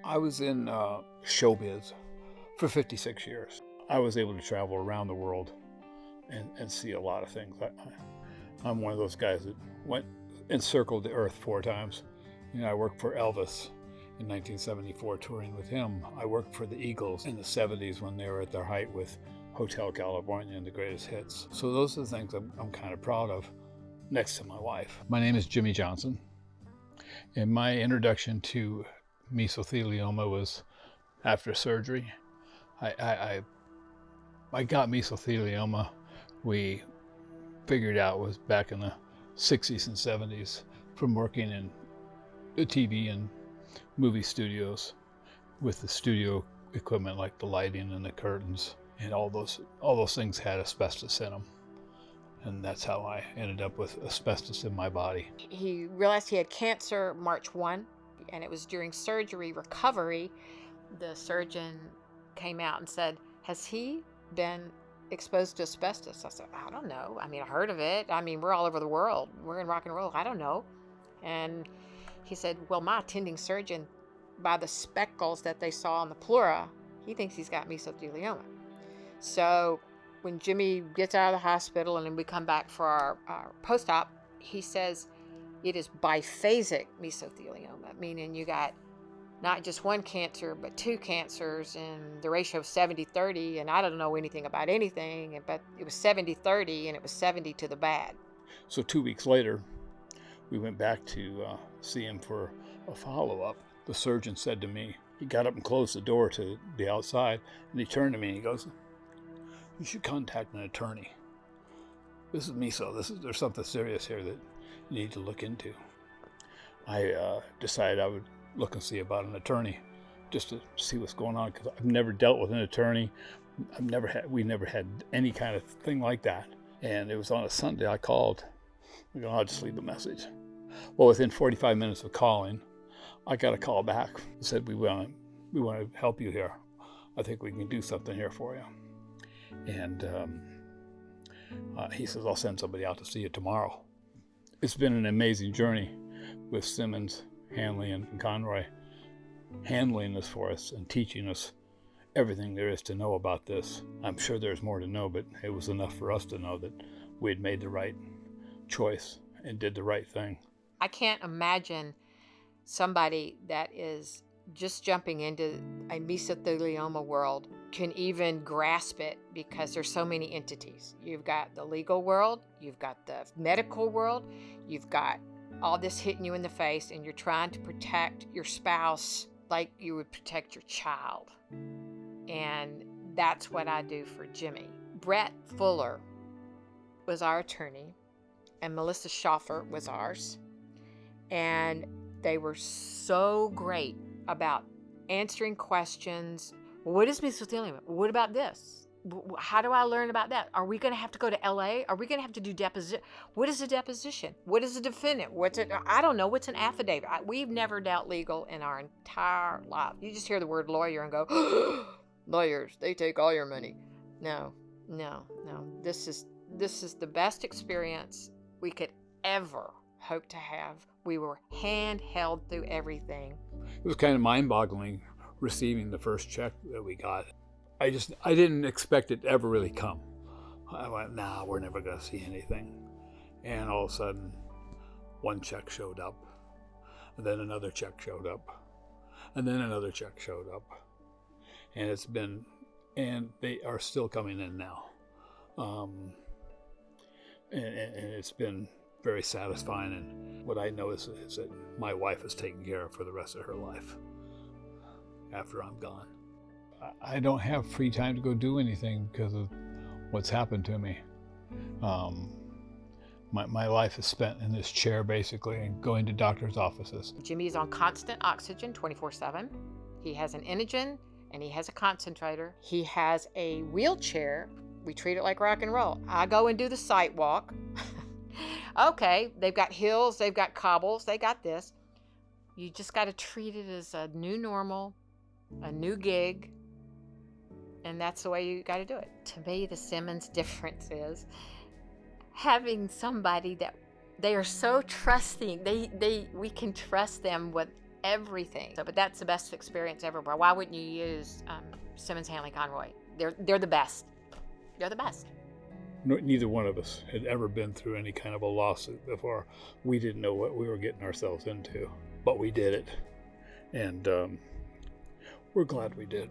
I was in showbiz for 56 years. I was able to travel around the world and see a lot of things. I'm one of those guys that went and circled the earth 4 times. I worked for Elvis in 1974, touring with him. I worked for the Eagles in the 70s when they were at their height with Hotel California and the greatest hits. So those are the things I'm kind of proud of, next to my wife. My name is Jimmy Johnson, and my introduction to mesothelioma was after surgery. I got mesothelioma, we figured out, was back in the 60s and 70s from working in the TV and movie studios with the studio equipment like the lighting and the curtains, and all those things had asbestos in them. And that's how I ended up with asbestos in my body. He realized he had cancer March 1, and it was during surgery recovery. The surgeon came out and said, "Has he been exposed to asbestos?" I said, "I don't know. I heard of it. We're all over the world. We're in rock and roll. I don't know." And he said, "Well, my attending surgeon, by the speckles that they saw on the pleura, he thinks he's got mesothelioma." So when Jimmy gets out of the hospital and then we come back for our post-op, he says it is biphasic mesothelioma, meaning you got not just one cancer, but 2 cancers, and the ratio of 70-30, and I don't know anything about anything, but it was 70-30, and it was 70 to the bad. So 2 weeks later, we went back to see him for a follow-up. The surgeon said to me, he got up and closed the door to the outside, and he turned to me and he goes, "You should contact an attorney. This is meso. There's something serious here that you need to look into." I decided I would look and see about an attorney, just to see what's going on, because I've never dealt with an attorney. We never had any kind of thing like that. And it was on a Sunday. I called. I'll just leave a message. Well, within 45 minutes of calling, I got a call back. It said, we want to help you here. I think we can do something here for you. And he says, "I'll send somebody out to see you tomorrow." It's been an amazing journey with Simmons, Hanley, and Conroy handling this for us and teaching us everything there is to know about this. I'm sure there's more to know, but it was enough for us to know that we had made the right choice and did the right thing. I can't imagine somebody that is just jumping into a mesothelioma world can even grasp it, because there's so many entities. You've got the legal world, you've got the medical world, you've got all this hitting you in the face, and you're trying to protect your spouse like you would protect your child. And that's what I do for Jimmy. Brett Fuller was our attorney, and Melissa Schaffer was ours. And they were so great about answering questions. What is mesothelioma? What about this? How do I learn about that? Are we going to have to go to LA? Are we going to have to do deposition? What is a deposition? What is a defendant? I don't know. What's an affidavit? We've never dealt legal in our entire life. You just hear the word lawyer and go, lawyers, they take all your money. No. This is the best experience we could ever hope to have. We were handheld through everything. It was kind of mind-boggling receiving the first check that we got. I didn't expect it to ever really come. I went, nah, we're never going to see anything. And all of a sudden, one check showed up, and then another check showed up, and then another check showed up. And they are still coming in now. And it's been very satisfying. And what I know is that my wife is taken care of for the rest of her life after I'm gone. I don't have free time to go do anything because of what's happened to me. My life is spent in this chair, basically, and going to doctor's offices. Jimmy's on constant oxygen 24/7. He has an Inogen, and he has a concentrator. He has a wheelchair. We treat it like rock and roll. I go and do the sight walk. Okay, they've got hills, they've got cobbles, they got this. You just got to treat it as a new normal, a new gig, and that's the way you got to do it. To me, the Simmons difference is having somebody that they are so trusting. We can trust them with everything. So, but that's the best experience ever. Bro. Why wouldn't you use Simmons, Hanley, Conroy? They're the best. They're the best. Neither one of us had ever been through any kind of a lawsuit before. We didn't know what we were getting ourselves into, but we did it, and we're glad we did.